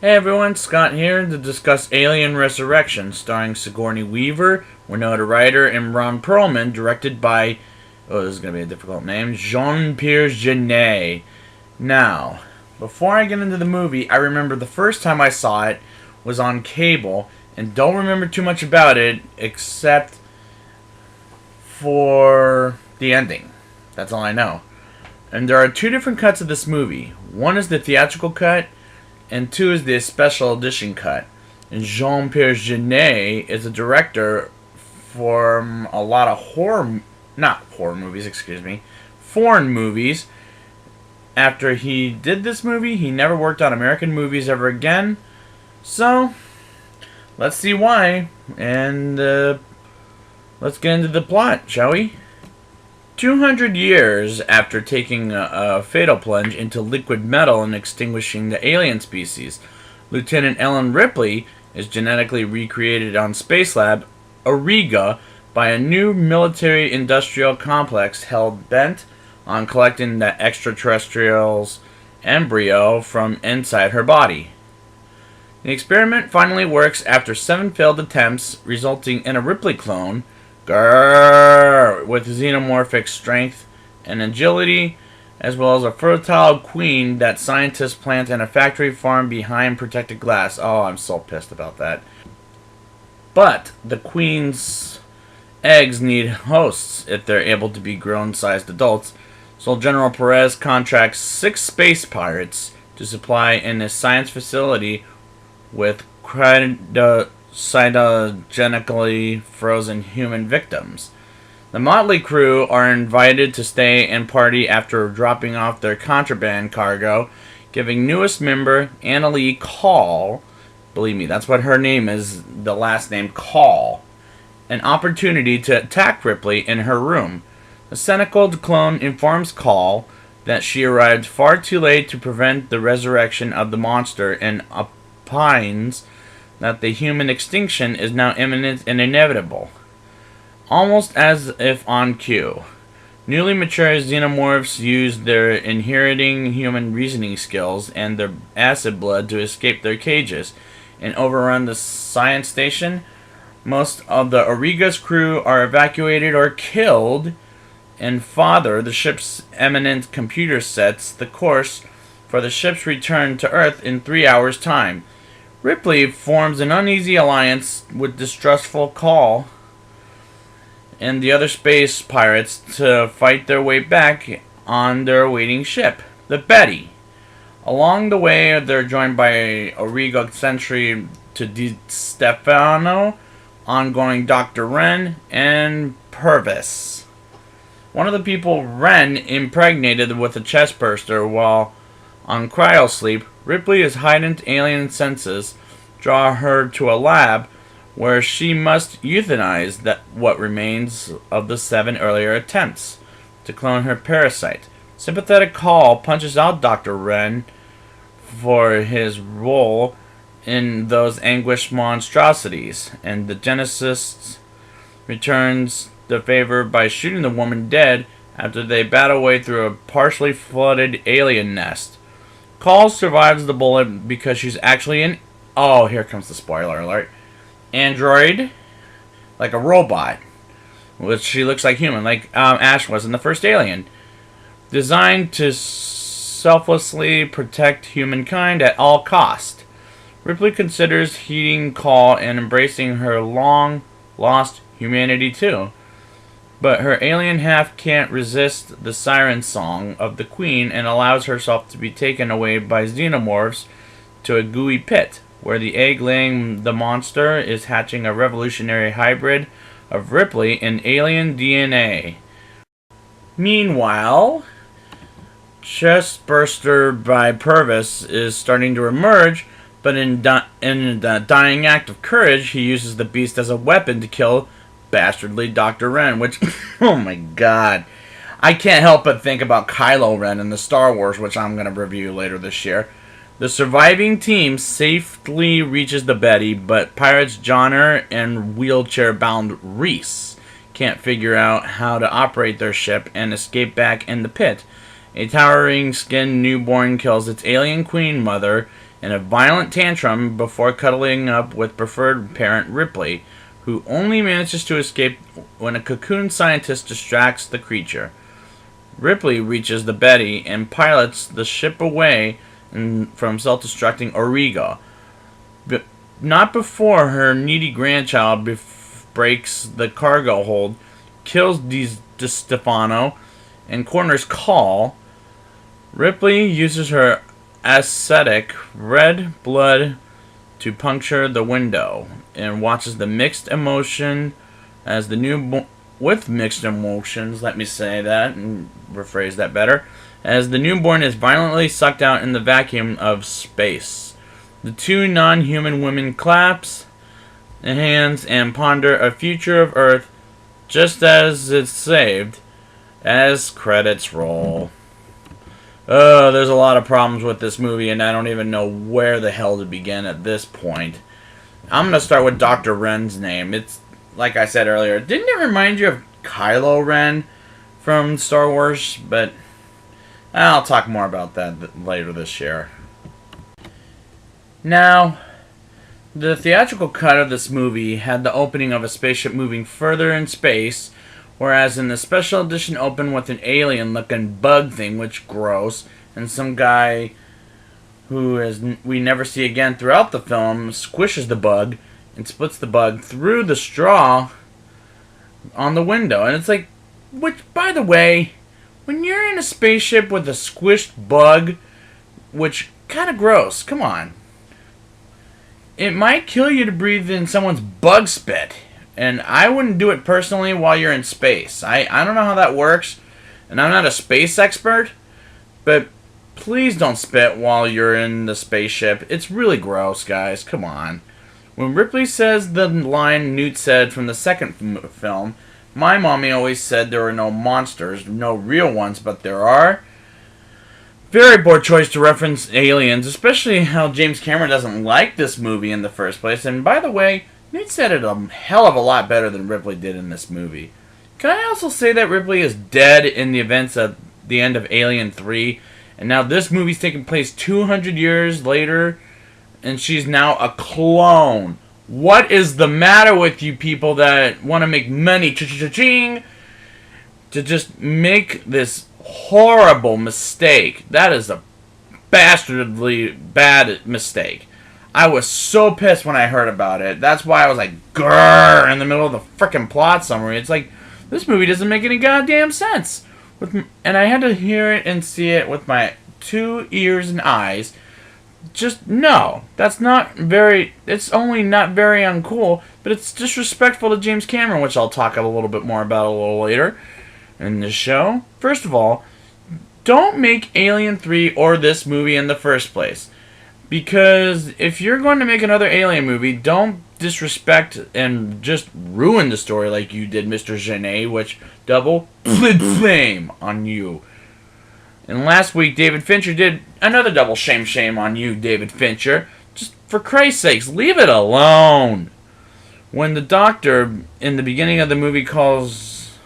Hey everyone, Scott here to discuss Alien Resurrection, starring Sigourney Weaver, Winona Ryder, and Ron Perlman, directed by, oh, this is going to be a difficult name, Jean-Pierre Jeunet. Now, before I get into the movie, I remember the first time I saw it was on cable, and don't remember too much about it except for the ending. That's all I know. And there are two different cuts of this movie. One is the theatrical cut, and two is the special edition cut. And Jean-Pierre Jeunet is a director for a lot of foreign movies. After he did this movie, he never worked on American movies ever again. So, let's see why, and let's get into the plot, shall we? 200 years after taking a fatal plunge into liquid metal and extinguishing the alien species, Lieutenant Ellen Ripley is genetically recreated on Spacelab Auriga by a new military-industrial complex held bent on collecting the extraterrestrial's embryo from inside her body. The experiment finally works after 7 failed attempts, resulting in a Ripley clone with xenomorphic strength and agility, as well as a fertile queen that scientists plant in a factory farm behind protected glass. Oh, I'm so pissed about that. But the queen's eggs need hosts if they're able to be grown-sized adults, so General Perez contracts 6 space pirates to supply in his science facility with cryogenically frozen human victims. The motley crew are invited to stay and party after dropping off their contraband cargo, giving newest member Annalee Call, believe me, that's what her name is, the last name Call, an opportunity to attack Ripley in her room. The cynical clone informs Call that she arrived far too late to prevent the resurrection of the monster and opines that the human extinction is now imminent and inevitable. Almost as if on cue, newly mature xenomorphs use their inheriting human reasoning skills and their acid blood to escape their cages and overrun the science station. Most of the Auriga's crew are evacuated or killed, and Father, the ship's eminent computer, sets the course for the ship's return to Earth in 3 hours' time. Ripley forms an uneasy alliance with distrustful Call and the other space pirates to fight their way back on their awaiting ship, the Betty. Along the way, they're joined by Auriga Sentry to Di Stefano, ongoing Dr. Wren, and Purvis. One of the people Wren impregnated with a chest burster while on cryosleep. Ripley, his heightened alien senses draw her to a lab where she must euthanize what remains of the 7 earlier attempts to clone her parasite. Sympathetic Call punches out Dr. Wren for his role in those anguished monstrosities, and the geneticist returns the favor by shooting the woman dead after they bat away through a partially flooded alien nest. Call survives the bullet because she's actually an... Oh, here comes the spoiler alert. Android, like a robot, which she looks like human, like Ash was in the first Alien, designed to selflessly protect humankind at all cost. Ripley considers heeding Call and embracing her long-lost humanity too, but her alien half can't resist the siren song of the Queen and allows herself to be taken away by xenomorphs to a gooey pit, where the egg-laying the monster is hatching a revolutionary hybrid of Ripley and alien DNA. Meanwhile, chest burster by Purvis is starting to emerge, but in the dying act of courage, he uses the beast as a weapon to kill bastardly Dr. Wren, which, oh my god. I can't help but think about Kylo Ren in the Star Wars, which I'm going to review later this year. The surviving team safely reaches the Betty, but pirates Johnner and wheelchair-bound Reese can't figure out how to operate their ship and escape back in the pit. A towering skinned newborn kills its alien queen mother in a violent tantrum before cuddling up with preferred parent Ripley, who only manages to escape when a cocoon scientist distracts the creature. Ripley reaches the Betty and pilots the ship away from self-destructing Auriga, but not before her needy grandchild breaks the cargo hold, kills Di Stefano, and corners Call. Ripley uses her ascetic red blood to puncture the window and watches the mixed emotion as the new with mixed emotions, let me say that and rephrase that better, as the newborn is violently sucked out in the vacuum of space. The two non-human women clasp hands and ponder a future of Earth just as it's saved as credits roll. Oh, there's a lot of problems with this movie, and I don't even know where the hell to begin at this point. I'm going to start with Dr. Ren's name. It's, like I said earlier, didn't it remind you of Kylo Ren from Star Wars? But I'll talk more about that later this year. Now, the theatrical cut of this movie had the opening of a spaceship moving further in space, whereas in the special edition opened with an alien-looking bug thing, which gross, and some guy who we never see again throughout the film squishes the bug and splits the bug through the straw on the window. And it's like, which, by the way, when you're in a spaceship with a squished bug, which kind of gross, come on. It might kill you to breathe in someone's bug spit. And I wouldn't do it personally while you're in space. I don't know how that works, and I'm not a space expert, but please don't spit while you're in the spaceship. It's really gross, guys. Come on. When Ripley says the line Newt said from the second film, my mommy always said there were no monsters, no real ones, but there are. Very poor choice to reference aliens, especially how James Cameron doesn't like this movie in the first place. And by the way, Newt said it a hell of a lot better than Ripley did in this movie. Can I also say that Ripley is dead in the events of the end of Alien 3, and now this movie's taking place 200 years later, and she's now a clone? What is the matter with you people that want to make money cha-cha-cha-ching to just make this horrible mistake? That is a bastardly bad mistake. I was so pissed when I heard about it. That's why I was like, grrr, in the middle of the frickin' plot summary. It's like, this movie doesn't make any goddamn sense. And I had to hear it and see it with my 2 ears and eyes. Just, no. That's not very, it's only not very uncool, but it's disrespectful to James Cameron, which I'll talk a little bit more about a little later in this show. First of all, don't make Alien 3 or this movie in the first place. Because if you're going to make another Alien movie, don't disrespect and just ruin the story like you did, Mr. Genet, which double flame on you. And last week, David Fincher did another double shame on you, David Fincher. Just for Christ's sakes, leave it alone. When the doctor in the beginning of the movie calls,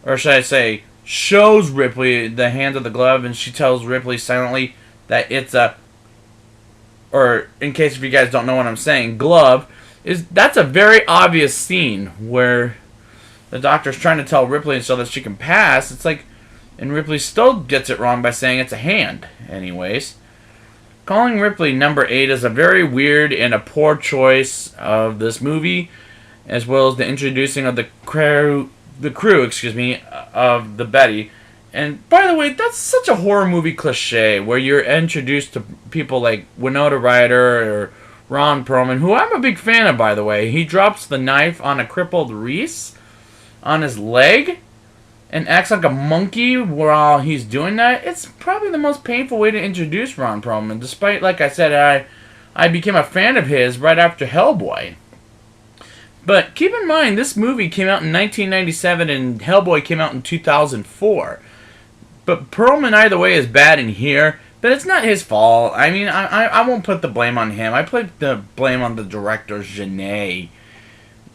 or should I say, shows Ripley the hand of the glove, and she tells Ripley silently that it's a, or in case if you guys don't know what I'm saying, glove, that's a very obvious scene where the doctor's trying to tell Ripley so that she can pass. It's like, and Ripley still gets it wrong by saying it's a hand. Anyways, calling Ripley number 8 is a very weird and a poor choice of this movie, as well as the introducing of the crew, of the Betty. And by the way, that's such a horror movie cliche where you're introduced to people like Winona Ryder or Ron Perlman, who I'm a big fan of, by the way. He drops the knife on a crippled Reese on his leg and acts like a monkey while he's doing that. It's probably the most painful way to introduce Ron Perlman, despite, like I said, I became a fan of his right after Hellboy. But keep in mind, this movie came out in 1997 and Hellboy came out in 2004. But Perlman, either way, is bad in here, but it's not his fault. I mean, I won't put the blame on him. I put the blame on the director, Genet.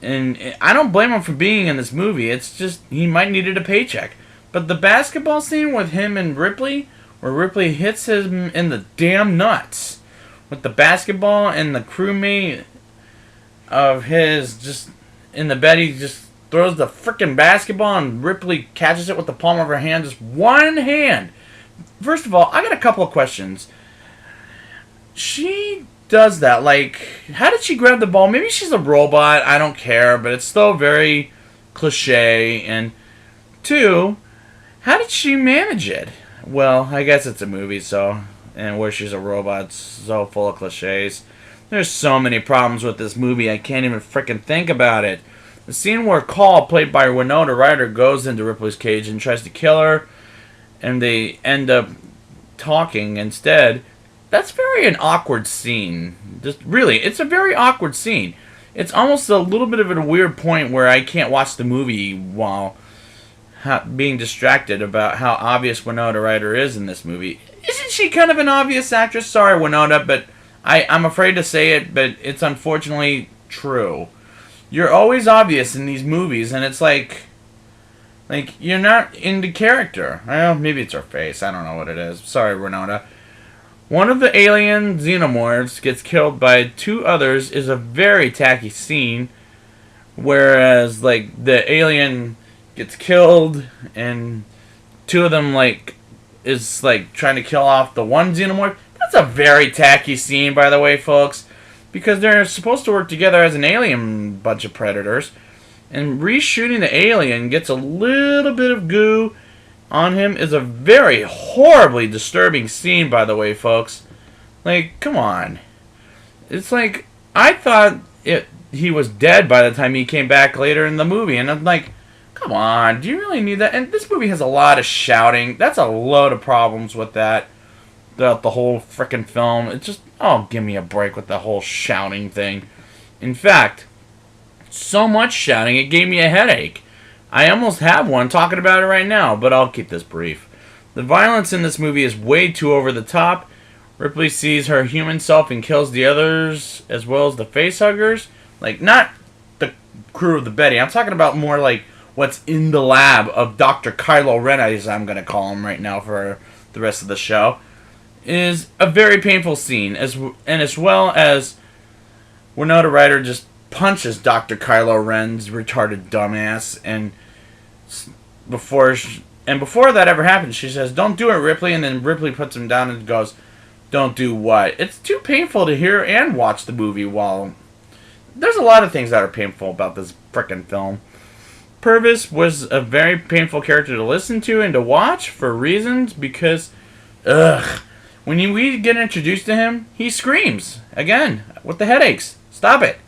And I don't blame him for being in this movie. It's just, he might needed a paycheck. But the basketball scene with him and Ripley, where Ripley hits him in the damn nuts, with the basketball and the crewmate of his just in the bed. He just throws the freaking basketball and Ripley catches it with the palm of her hand. Just one hand. First of all, I got a couple of questions. She does that. Like, how did she grab the ball? Maybe she's a robot. I don't care. But it's still very cliche. And two, how did she manage it? Well, I guess it's a movie, so... And where she's a robot, so full of cliches. There's so many problems with this movie, I can't even frickin' think about it. The scene where Call, played by Winona Ryder, goes into Ripley's cage and tries to kill her, and they end up talking instead. That's very an awkward scene. Just really, it's a very awkward scene. It's almost a little bit of a weird point where I can't watch the movie while being distracted about how obvious Winona Ryder is in this movie. Isn't she kind of an obvious actress? Sorry, Winona, but I'm afraid to say it, but it's unfortunately true. You're always obvious in these movies, and it's like you're not into character. Well, maybe it's her face. I don't know what it is. Sorry, Winona. One of the alien xenomorphs gets killed by two others is a very tacky scene, whereas like the alien gets killed and two of them is trying to kill off the one xenomorph. That's a very tacky scene, by the way, folks, because they're supposed to work together as an alien bunch of predators, and reshooting the alien gets a little bit of goo on him is a very horribly disturbing scene, by the way, folks. Like, come on. It's like, I thought he was dead by the time he came back later in the movie, and I'm like, come on, do you really need that? And this movie has a lot of shouting. That's a load of problems with that throughout the whole frickin' film. It's just, oh, give me a break with the whole shouting thing. In fact, so much shouting, it gave me a headache. I almost have one talking about it right now, but I'll keep this brief. The violence in this movie is way too over the top. Ripley sees her human self and kills the others, as well as the facehuggers. Like, not the crew of the Betty. I'm talking about more like what's in the lab of Dr. Kylo Ren, as I'm going to call him right now for the rest of the show, is a very painful scene. As well as Winona Ryder just punches Dr. Kylo Ren's retarded dumbass, and before that ever happens, she says, "Don't do it, Ripley," and then Ripley puts him down and goes, "Don't do what?" It's too painful to hear and watch the movie while... There's a lot of things that are painful about this frickin' film. Purvis was a very painful character to listen to and to watch for reasons because, when we get introduced to him, he screams. Again, with the headaches. Stop it.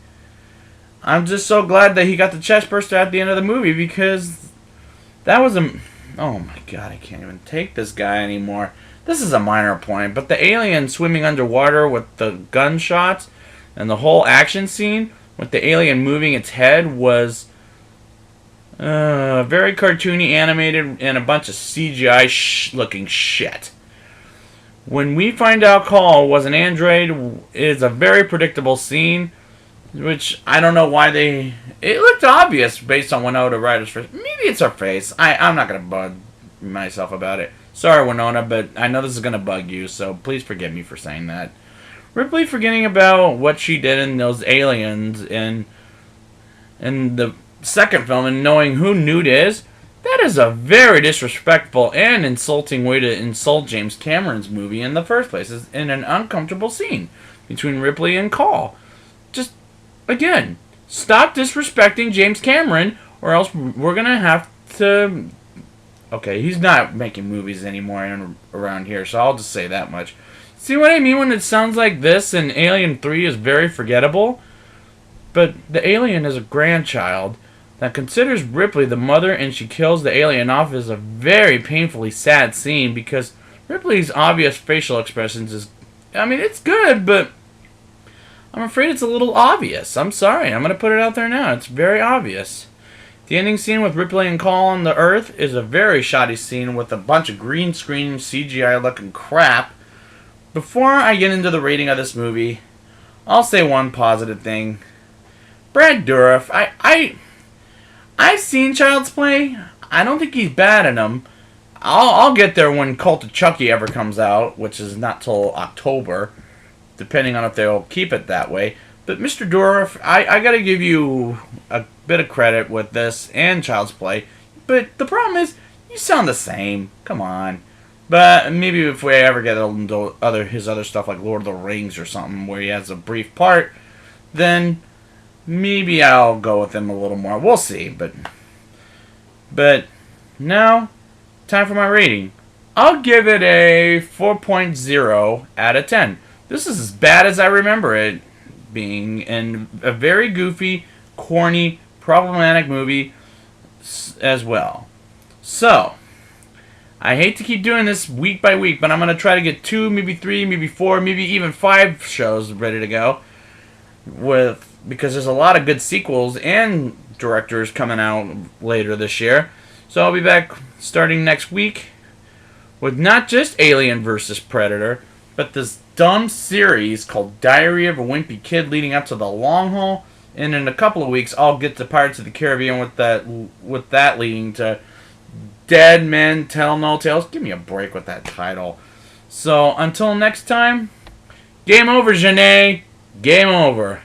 I'm just so glad that he got the chest burster at the end of the movie because that was a... Oh my god, I can't even take this guy anymore. This is a minor point, but the alien swimming underwater with the gunshots and the whole action scene with the alien moving its head was very cartoony, animated, and a bunch of CGI looking shit. When we find out Call was an android, is a very predictable scene, which I don't know why they... It looked obvious based on Winona Ryder's face. Maybe it's her face. I'm not going to bug myself about it. Sorry, Winona, but I know this is going to bug you, so please forgive me for saying that. Ripley forgetting about what she did in those aliens in the second film and knowing who Newt is, that is a very disrespectful and insulting way to insult James Cameron's movie in the first place. It's in an uncomfortable scene between Ripley and Call. Just, again, stop disrespecting James Cameron or else we're going to have to... Okay, he's not making movies anymore around here, so I'll just say that much. See what I mean when it sounds like this and Alien 3 is very forgettable? But the alien is a grandchild that considers Ripley the mother and she kills the alien off is a very painfully sad scene because Ripley's obvious facial expressions is... I mean, it's good, but I'm afraid it's a little obvious. I'm sorry. I'm going to put it out there now. It's very obvious. The ending scene with Ripley and Call on the Earth is a very shoddy scene with a bunch of green screen CGI looking crap. Before I get into the rating of this movie, I'll say one positive thing. Brad Dourif, I've seen Child's Play. I don't think he's bad in them. I'll get there when Cult of Chucky ever comes out, which is not till October. depending on if they'll keep it that way. But Mr. Dorff, I gotta give you a bit of credit with this and Child's Play. But the problem is, you sound the same. Come on. But maybe if we ever get into his other stuff like Lord of the Rings or something where he has a brief part, then maybe I'll go with him a little more. We'll see. But now, time for my rating. I'll give it a 4.0 out of 10. This is as bad as I remember it being, and a very goofy, corny, problematic movie as well. So, I hate to keep doing this week by week, but I'm going to try to get 2, maybe 3, maybe 4, maybe even 5 shows ready to go. Because there's a lot of good sequels and directors coming out later this year. So I'll be back starting next week with not just Alien vs. Predator, but this dumb series called Diary of a Wimpy Kid leading up to The Long Haul. And in a couple of weeks, I'll get to Pirates of the Caribbean with that leading to Dead Men Tell No Tales. Give me a break with that title. So until next time, game over, Janae. Game over.